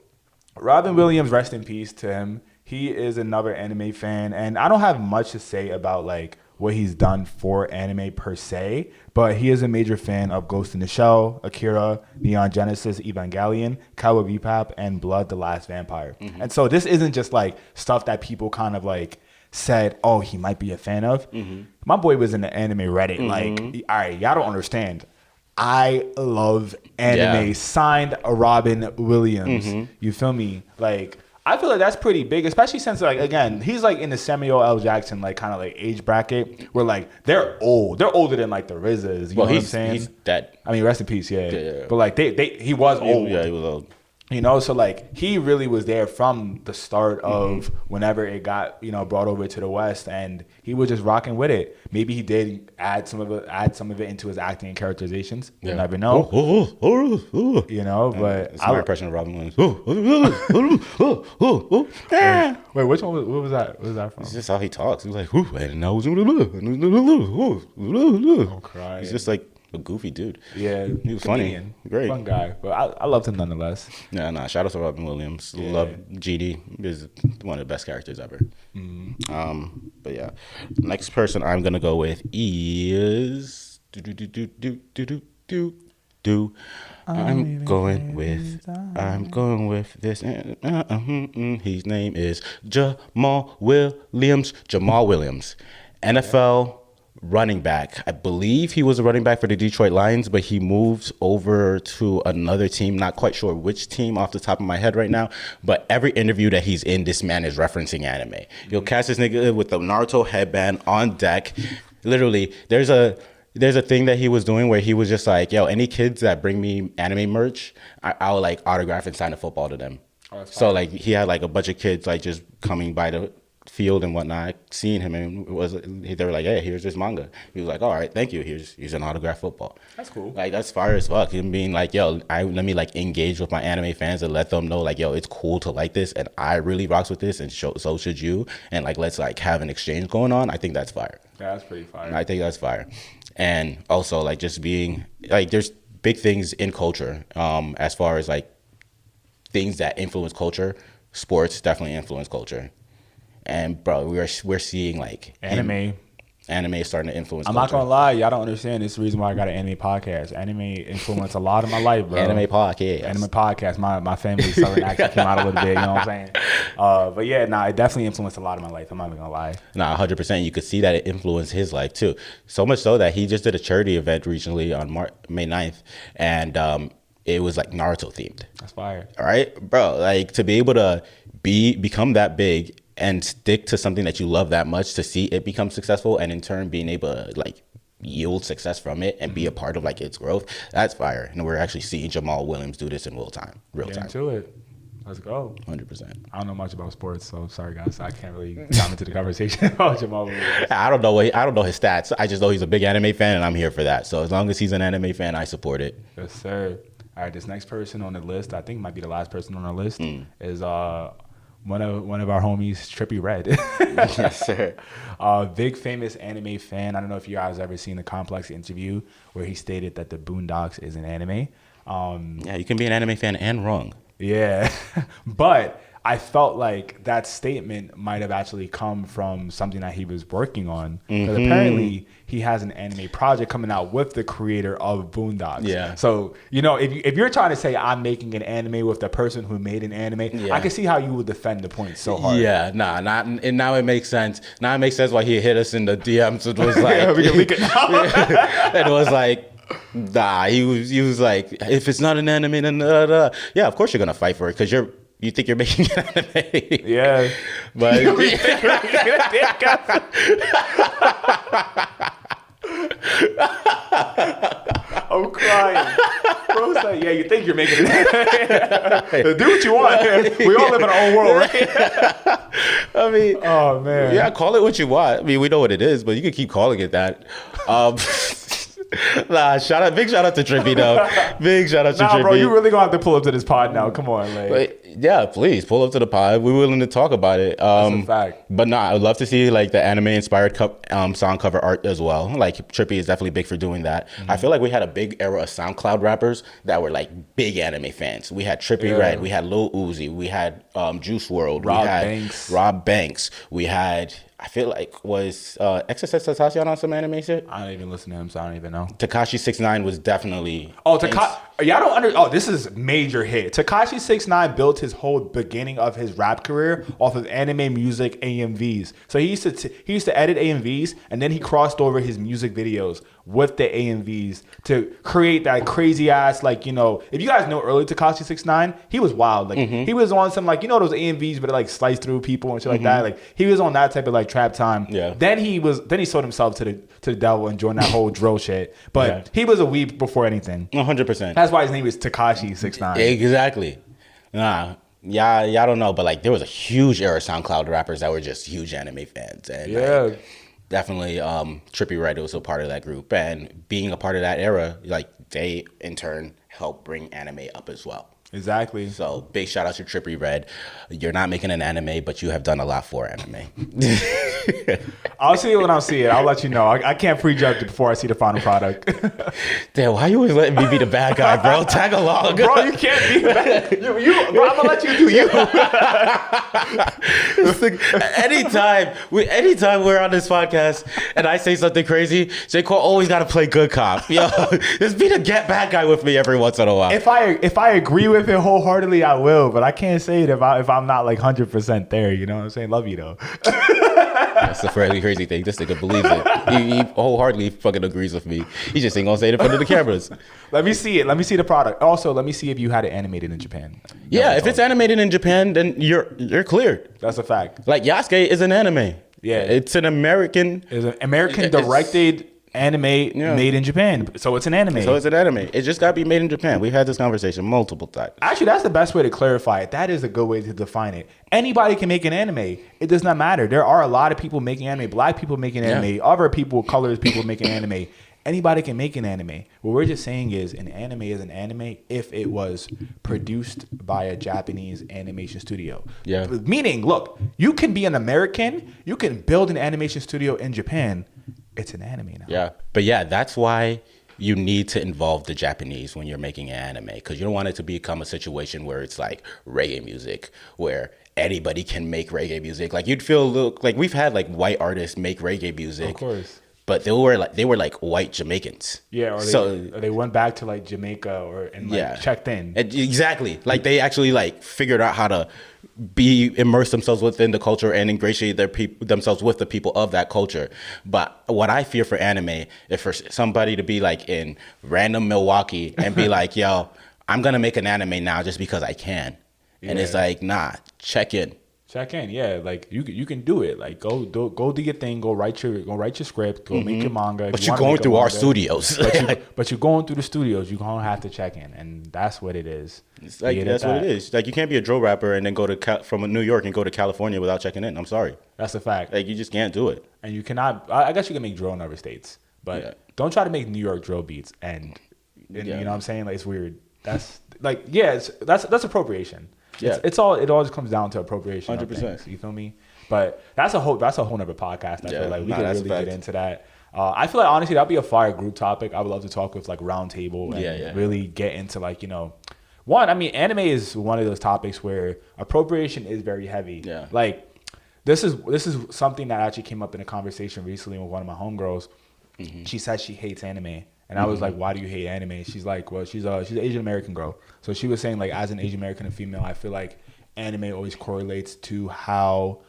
Robin Williams, rest in peace to him. He is another anime fan, and I don't have much to say about like what he's done for anime per se, but he is a major fan of Ghost in the Shell, Akira, Neon Genesis Evangelion, Cowboy Bebop, and Blood the Last Vampire. Mm-hmm. And so this isn't just like stuff that people kind of like said, oh, he might be a fan of. Mm-hmm. My boy was in the anime Reddit. Mm-hmm. Like, all right, y'all don't understand. I love anime. Signed Robin Williams. Mm-hmm. You feel me? Like, I feel like that's pretty big, especially since, like, again, he's like in the Samuel L. Jackson, like, kind of like age bracket where, like, they're old. They're older than, like, the RZAs. You know what I'm saying? He's dead. I mean, rest in peace, yeah. But, like, he was old. Yeah, he was old. You know, so like he really was there from the start of whenever it got, you know, brought over to the West, and he was just rocking with it. Maybe he did add some of it into his acting and characterizations. Yeah. You never know. You know, but it's my impression of Robin Williams. Wait, which one? What was that? What was that from? It's just how he talks. He's like, and I was crying. He's just like a goofy dude. Yeah, he was funny, great, fun guy. But I loved him nonetheless. Nah. Shout out to Robin Williams. Yeah. Love GD. Is one of the best characters ever. Mm. But yeah, next person I'm gonna go with is I'm going with this. His name is Jamal Williams. NFL running back. I believe he was a running back for the Detroit Lions, but he moved over to another team. Not quite sure which team off the top of my head right now, but every interview that he's in, this man is referencing anime. You'll catch this nigga with the Naruto headband on deck. Literally, there's a thing that he was doing where he was just like, yo, any kids that bring me anime merch, I'll like autograph and sign a football to them. Oh, so like he had like a bunch of kids like just coming by the field and whatnot, seeing him, and they were like, hey, here's this manga. He was like, all right, thank you, here's an autographed football. That's cool. Like, that's fire as fuck. Him being like, yo, let me like engage with my anime fans and let them know like, yo, it's cool to like this, and I really rocks with this, and so should you, and like let's like have an exchange going on. I think that's fire. Yeah, that's pretty fire. I think that's fire. And also like just being like, there's big things in culture, as far as like things that influence culture. Sports definitely influence culture. And bro, we're seeing like anime is starting to influence. I'm not gonna lie, y'all don't understand. This is the reason why I got an anime podcast. Anime influenced a lot of my life, bro. Anime podcast. My family's southern accent came out a little bit. You know what I'm saying? But yeah, it definitely influenced a lot of my life. I'm not even gonna lie. 100%. You could see that it influenced his life too. So much so that he just did a charity event recently on May 9th, and it was like Naruto themed. That's fire. All right, bro. Like to be able to become that big and stick to something that you love that much, to see it become successful, and in turn being able to like yield success from it and be a part of like its growth, that's fire. And we're actually seeing Jamal Williams do this in real time. Get into it. Let's go. 100%. I don't know much about sports, so sorry guys, I can't really dive into the conversation about Jamal Williams. I don't know his stats. I just know he's a big anime fan, and I'm here for that. So as long as he's an anime fan, I support it. Yes, sir. All right, this next person on the list, I think might be the last person on our list, is one of our homies, Trippie Redd. Yes, sir. Big famous anime fan. I don't know if you guys ever seen the Complex interview where he stated that the Boondocks is an anime. Yeah, you can be an anime fan and wrong. Yeah, but I felt like that statement might have actually come from something that he was working on. Because apparently he has an anime project coming out with the creator of Boondocks. Yeah. So, you know, if you're trying to say I'm making an anime with the person who made an anime, I can see how you would defend the point so hard. Yeah, and now it makes sense. Now it makes sense why he hit us in the DMs. It was like, we can leak it now. It was like, nah, he was like, if it's not an anime, then yeah, of course you're gonna fight for it because you're You think you're making anime? Yeah. But I'm crying. Bro's like, yeah, you think you're making it. Do what you want. We all live in our own world, right? I mean, Oh, man. yeah, call it what you want. I mean, we know what it is, but you can keep calling it that. Big shout out to Trippy though. Big shout out to Trippy. Bro, you really gonna have to pull up to this pod now. Come on, like. But yeah, please pull up to the pod. We're willing to talk about it. That's a fact. But I would love to see like the anime inspired song cover art as well. Like Trippy is definitely big for doing that. I feel like we had a big era of SoundCloud rappers that were like big anime fans. We had Trippy Red, we had Lil Uzi, we had Juice WRLD, we had Rob Banks, we had. I feel like was XXX Tentacion on some anime shit. I don't even listen to him, so I don't even know. Tekashi 6ix9ine was definitely. Oh, y'all don't under. Oh, this is major hit. Tekashi 6ix9ine built his whole beginning of his rap career off of anime music AMVs. So he used to edit AMVs, and then he crossed over his music videos with the AMVs to create that crazy ass, like, you know, if you guys know early Tekashi 6ix9ine, he was wild. Like he was on some, like, you know, those AMVs but like slice through people and shit like that. Like he was on that type of like trap time. Yeah. Then he sold himself to the devil and joined that whole drill shit. But he was a weeb before anything. 100%. That's why his name is Tekashi 6ix9ine. Exactly. Nah. Yeah, y'all don't know, but like there was a huge era of SoundCloud rappers that were just huge anime fans. And like, definitely Trippie Redd was a part of that group. And being a part of that era, like they in turn helped bring anime up as well. Exactly. So big shout out to Trippie Redd. You're not making an anime, but you have done a lot for anime. I'll see it when I see it. I'll let you know. I can't prejudge it before I see the final product. Damn, why you always letting me be the bad guy, bro? Tag along. Bro, you can't be bad. Bro, I'm going to let you do you. Anytime we're on this podcast and I say something crazy, J. Cole always got to play good cop. Yo, just be the bad guy with me every once in a while. If I agree with it wholeheartedly, I will. But I can't say it if I'm not like 100% there. You know what I'm saying? Love you, though. That's a fairly crazy thing. This nigga believes it. He wholeheartedly fucking agrees with me. He just ain't gonna say it in front of the cameras. Let me see it. Let me see the product. Also, let me see if you had it animated in Japan. Yeah, if it's animated in Japan, then you're cleared. That's a fact. Like Yasuke is an anime. Yeah, it's an American. It's an American directed anime made in Japan. So it's an anime. It just got to be made in Japan. We've had this conversation multiple times. Actually, that's the best way to clarify it. That is a good way to define it. Anybody can make an anime. It does not matter. There are a lot of people making anime. Black people making anime. Other people, colors people making anime. Anybody can make an anime. What we're just saying is an anime is an anime if it was produced by a Japanese animation studio. Yeah. Meaning, look, you can be an American. You can build an animation studio in Japan. It's an anime now. Yeah. But yeah, that's why you need to involve the Japanese when you're making an anime, because you don't want it to become a situation where it's like reggae music, where anybody can make reggae music. Like you'd feel like we've had like white artists make reggae music. Of course. But they were like white Jamaicans. Yeah, or they went back to like Jamaica and checked in. Exactly. Like they actually like figured out how to immerse themselves within the culture and ingratiate themselves with the people of that culture. But what I fear for anime is for somebody to be like in random Milwaukee and be like, yo, I'm gonna make an anime now just because I can. And it's like, nah, check in. Check in, yeah. Like you can do it. Like go do your thing. Go write your script. Go make your manga. But you're going through our studios. But you're going through the studios. You're gonna have to check in, and that's what it is. It's like that's what it is. Like you can't be a drill rapper and then go to from New York and go to California without checking in. I'm sorry. That's a fact. Like you just can't do it. And you cannot. I guess you can make drill in other states, but don't try to make New York drill beats. And you know what I'm saying? Like it's weird. That's like that's appropriation. Yeah, it all just comes down to appropriation. 100%. You feel me? But that's a whole nother podcast. I feel like we could really get into that. I feel like honestly that'd be a fire group topic. I would love to talk with like round table and really get into like, you know, one. I mean, anime is one of those topics where appropriation is very heavy. Yeah, like this is something that actually came up in a conversation recently with one of my homegirls. Mm-hmm. She said she hates anime. And I was like, why do you hate anime? She's like, well, she's an Asian American girl. So she was saying, like, as an Asian American and female, I feel like anime always correlates to how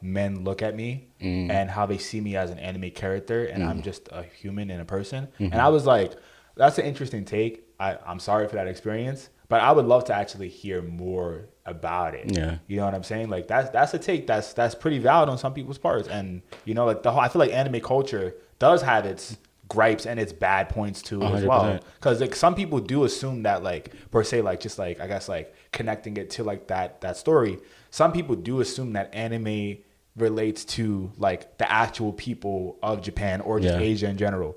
men look at me and how they see me as an anime character. And I'm just a human and a person. Mm-hmm. And I was like, That's an interesting take. I'm sorry for that experience, but I would love to actually hear more about it. Yeah. You know what I'm saying? Like that's a take that's pretty valid on some people's parts. And you know, like I feel like anime culture does have its gripes and its bad points too as well. Because like some people do assume that like per se, like just like I guess like connecting it to like that story. Some people do assume that anime relates to like the actual people of Japan or just Asia in general.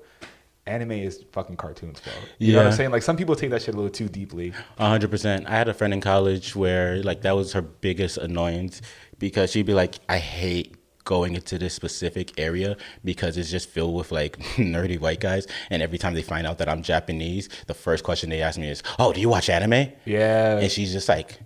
Anime is fucking cartoons, bro. You know what I'm saying? Like some people take that shit a little too deeply. 100%. I had a friend in college where like that was her biggest annoyance because she'd be like, I hate going into this specific area because it's just filled with like nerdy white guys, and every time they find out that I'm Japanese, the first question they ask me is, oh, do you watch anime? Yeah. And she's just like,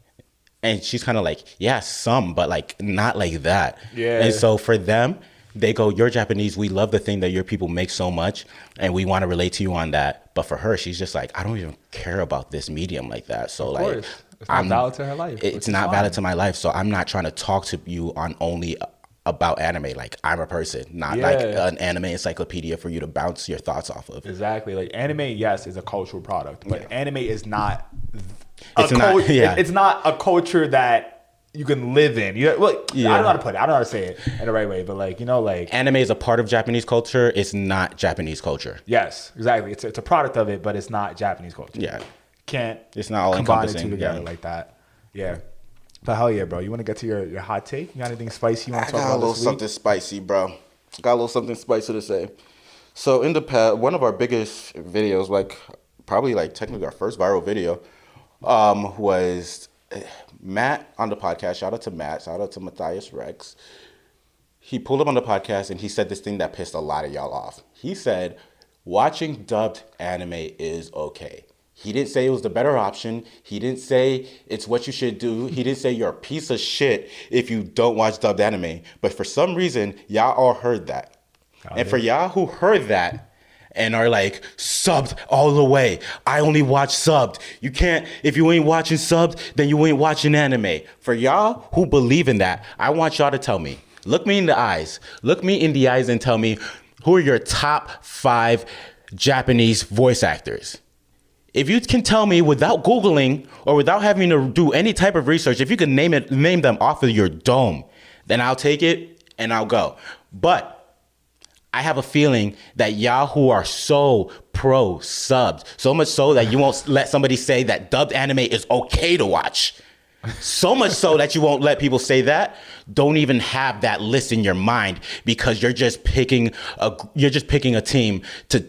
and she's kind of like, yeah, some, but like not like that. Yeah. And so for them, they go, you're Japanese, we love the thing that your people make so much, and we want to relate to you on that. But for her, she's just like, I don't even care about this medium like that. So of like, course. It's not valid to her life. It's not valid to my life. So I'm not trying to talk to you on only about anime. Like I'm a person, not like an anime encyclopedia for you to bounce your thoughts off of. Exactly. Like anime, yes, is a cultural product, but anime is not it's not a culture that you can live in. I don't know how to put it. I don't know how to say it in the right way, but like, you know, like anime is a part of Japanese culture. It's not Japanese culture. Yes, exactly. It's a product of it, but it's not Japanese culture. Yeah. It's not all combine the encompassing two together like that. Yeah. But hell yeah, bro. You want to get to your hot take? You got anything spicy you want to talk about? I got a little something spicy, bro. Got a little something spicy to say. So in the past, one of our biggest videos, like probably like technically our first viral video, was Matt on the podcast. Shout out to Matt. Shout out to Matthias Rex. He pulled up on the podcast and he said this thing that pissed a lot of y'all off. He said, watching dubbed anime is okay. He didn't say it was the better option. He didn't say it's what you should do. He didn't say you're a piece of shit if you don't watch dubbed anime. But for some reason, y'all all heard that. And for y'all who heard that and are like, subbed all the way. I only watch subbed. You can't, if you ain't watching subbed, then you ain't watching anime. For y'all who believe in that, I want y'all to tell me. Look me in the eyes. Look me in the eyes and tell me, who are your top 5 Japanese voice actors? If you can tell me without Googling or without having to do any type of research, if you can name them off of your dome, then I'll take it and I'll go. But I have a feeling that y'all who are so pro subbed, so much so that you won't let somebody say that dubbed anime is okay to watch. So much so that you won't let people say that. Don't even have that list in your mind because you're just picking a team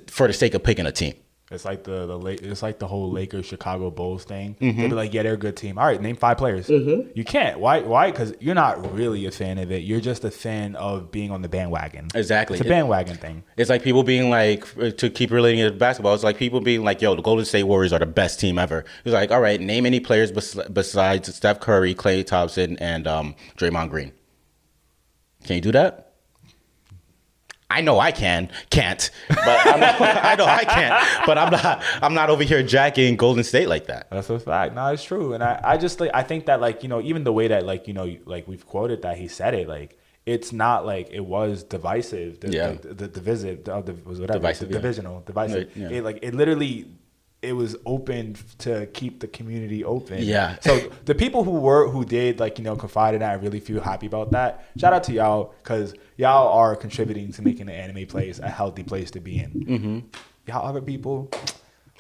for the sake of picking a team. It's like the whole Lakers Chicago Bulls thing. They'll be like, yeah, they're a good team. All right, name 5 players. You can't. Why? Because you're not really a fan of it. You're just a fan of being on the bandwagon. Exactly. It's a bandwagon thing. It's like people being like, to keep relating it to basketball, it's like people being like, yo, the Golden State Warriors are the best team ever. It's like, all right, name any players besides Steph Curry, Klay Thompson, and Draymond Green. Can you do that? I know I can't, but I know I can't, but I'm not over here jacking Golden State like that. That's a fact. No, it's true. And I just like, I think that like, you know, even the way that like, you know, like we've quoted that he said it, like, it's not like it was divisive. The divisive, was whatever. Divisive, divisional, divisive. Yeah. It literally, it was open to keep the community open. Yeah. So the people who did like, you know, confide in that, I really feel happy about that. Shout out to y'all because y'all are contributing to making the anime place a healthy place to be in. Mm-hmm. Y'all other people,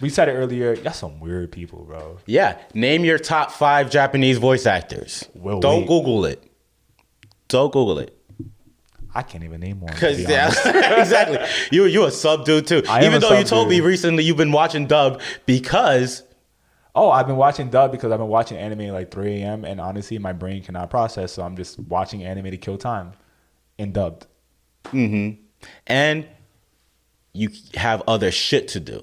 we said it earlier, y'all some weird people, bro. Yeah. Name your top 5 Japanese voice actors. Don't Google it. Don't Google it. I can't even name one. Because exactly, you a sub dude too. Even though you told me recently you've been watching dub because. Oh, I've been watching dub because I've been watching anime at like 3 a.m. and honestly my brain cannot process, so I'm just watching anime to kill time, in dubbed. Mm-hmm. And you have other shit to do.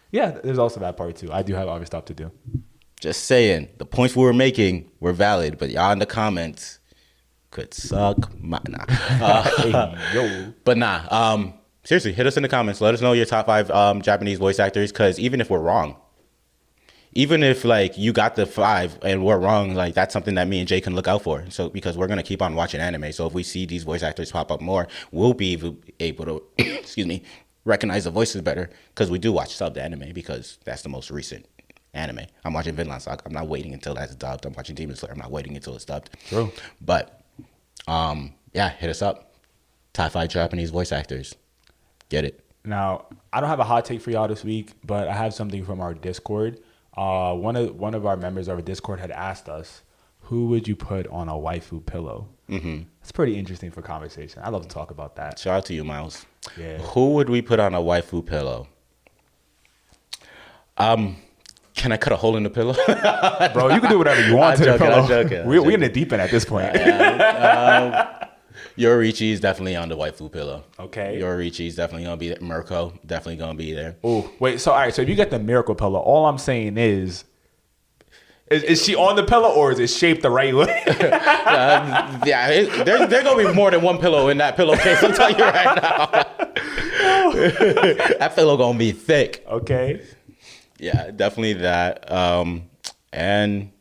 Yeah, there's also that part too. I do have other stuff to do. Just saying, the points we were making were valid, but y'all in the comments could suck my But seriously, hit us in the comments. Let us know your top 5 Japanese voice actors, because even if we're wrong, even if like you got the 5 and we're wrong, like that's something that me and Jay can look out for. So because we're gonna keep on watching anime, so if we see these voice actors pop up more, we'll be able to excuse me, recognize the voices better because we do watch subbed anime because that's the most recent anime. I'm watching Vinland Saga. I'm not waiting until that's dubbed. I'm watching Demon Slayer. I'm not waiting until it's dubbed. True. But yeah, hit us up. Top 5 Japanese voice actors. Get it. Now, I don't have a hot take for y'all this week, but I have something from our Discord. One of our members of our Discord had asked us, who would you put on a waifu pillow? Mm-hmm. It's pretty interesting for conversation. I love to talk about that. Shout out to you, Miles. Yeah. Who would we put on a waifu pillow? Can I cut a hole in the pillow? Bro, you can do whatever you want to the pillow. I'm joking. We're in the deep end at this point. Yorichi is definitely on the waifu pillow. Okay. Yorichi is definitely going to be there. Mirko, definitely going to be there. Oh, wait. So, all right. So, if you get the miracle pillow, all I'm saying is she on the pillow or is it shaped the right way? There's going to be more than one pillow in that pillowcase. I'll tell you right now. That pillow going to be thick. Okay. Yeah, definitely that. And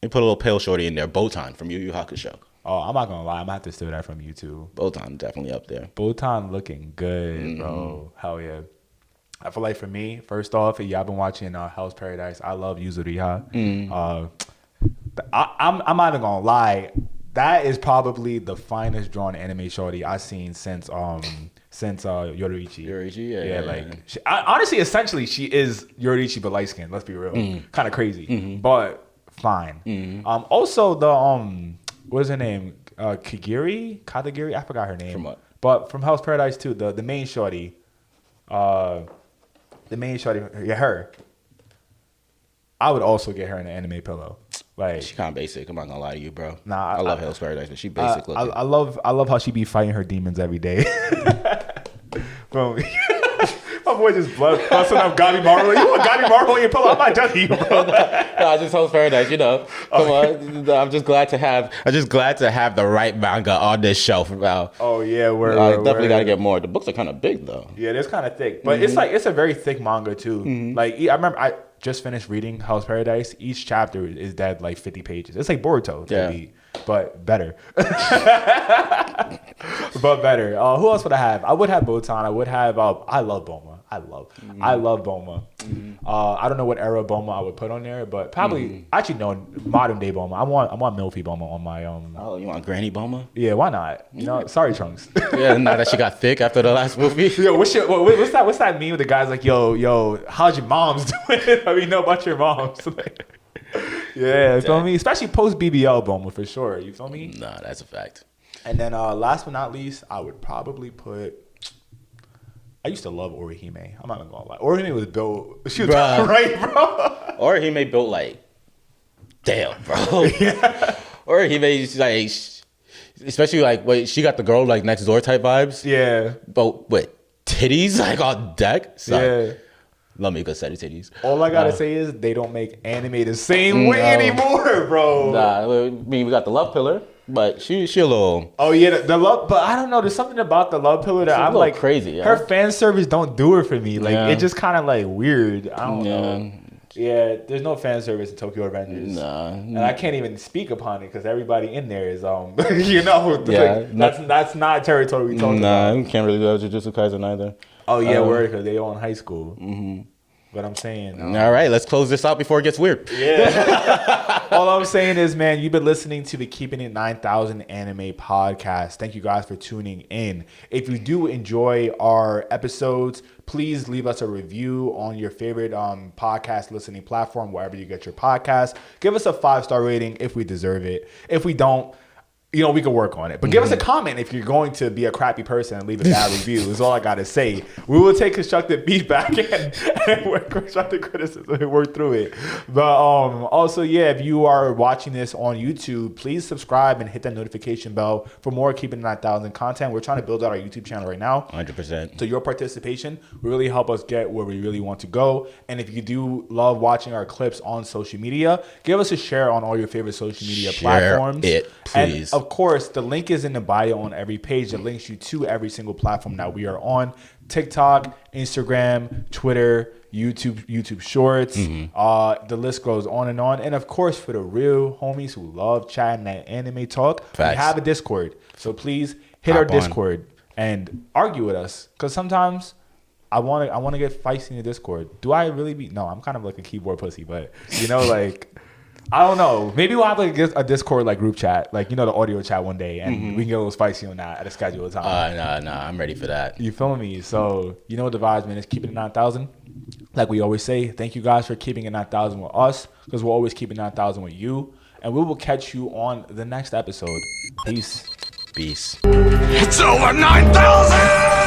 you put a little pale shorty in there. Botan from Yu Yu Hakusho. Oh, I'm not going to lie. I'm going to have to steal that from you, too. Botan definitely up there. Botan looking good, bro. Hell yeah. I feel like for me, first off, y'all been watching Hell's Paradise. I love Yuzuriha. I'm not even gonna lie. That is probably the finest drawn anime shorty I've seen since Yoriichi. Yoriichi, Yeah, like honestly, essentially, she is Yoriichi but light skinned. Let's be real, kind of crazy, but fine. Also the what is her name? Katagiri. I forgot her name. From what? But from Hell's Paradise too. The main shorty. The main shorty, yeah, her. I would also get her an anime pillow. Like she kind of basic. I'm not gonna lie to you, bro. Nah, I love Hell's Paradise, but she basic looking. I love how she be fighting her demons every day. Bro, my boy just busting up Gabi Marvel. You want Gabi Marvel on your pillow? I'm not judging you, bro. No, just Hell's Paradise, you know. Come on, I'm just glad to have the right manga on this shelf now. Oh yeah, I definitely gotta get more. The books are kind of big though. Yeah, it's kind of thick, but it's a very thick manga too. Like I remember I just finished reading Hell's Paradise. Each chapter is dead like 50 pages. It's like Boruto, but better. But better. Who else would I have? I would have Botan. I would have. I love Boma. I love Boma. I don't know what era Boma I would put on there, but probably actually no modern day Boma. I want Milfy Boma on my Oh, you want Granny Boma? Yeah, why not? You know, sorry Trunks. Yeah, now that she got thick after the last movie. Yo, what's that meme with the guys like, yo, how's your mom's doing? I mean, know about your moms. Yeah, you feel me? Especially post BBL Boma for sure. You feel me? Nah, that's a fact. And then last but not least, I would probably put. I used to love Orihime. I'm not even gonna lie. Orihime was built. She was right, bro. Orihime built like, damn, bro. Yeah. Orihime like, especially like, wait, she got the girl like next door type vibes. Yeah. But with titties like on deck. So, yeah. Love me a good set of titties. All I gotta say is they don't make anime the same way anymore, bro. Nah, I mean we got the love pillar, but she a little. Oh yeah, the love, but I don't know. There's something about the love pillar that I'm like crazy. Yeah. Her fan service don't do it for me. Like it just kind of like weird. I don't know. Yeah, there's no fan service in Tokyo Revengers. Nah, and I can't even speak upon it because everybody in there is you know, like, that's not territory we talking about. Nah, can't really do Jujutsu Kaisen either. Oh yeah, word, because they all in high school. Mm-hmm. But I'm saying, all right, let's close this out before it gets weird. Yeah. All I'm saying is, man, you've been listening to the Keeping It 9000 Anime Podcast. Thank you guys for tuning in. If you do enjoy our episodes, please leave us a review on your favorite podcast listening platform, wherever you get your podcast. Give us a 5-star rating if we deserve it. If we don't, you know, we can work on it. But give us a comment if you're going to be a crappy person and leave a bad review. Is all I got to say. We will take constructive feedback and work constructive criticism and work through it. But also, yeah, if you are watching this on YouTube, please subscribe and hit that notification bell for more Keeping It 9000 content. We're trying to build out our YouTube channel right now. 100%. So your participation will really help us get where we really want to go. And if you do love watching our clips on social media, give us a share on all your favorite social media platforms. Share it, please. And of course, the link is in the bio on every page that links you to every single platform that we are on. TikTok, Instagram, Twitter, YouTube Shorts. The list goes on. And of course, for the real homies who love chatting that anime talk, we have a Discord. So please hit our Discord and argue with us. Because sometimes I want to get feisty in the Discord. Do I really be? No, I'm kind of like a keyboard pussy, but like I don't know. Maybe we'll have like a Discord like group chat, like the audio chat one day, and we can get a little spicy on that at a scheduled time. No, I'm ready for that. You feel me? So the vibes, man. Is keeping it 9,000. Like we always say, thank you guys for keeping it 9,000 with us, because we'll always keep it 9,000 with you, and we will catch you on the next episode. Peace. Peace. It's over 9,000!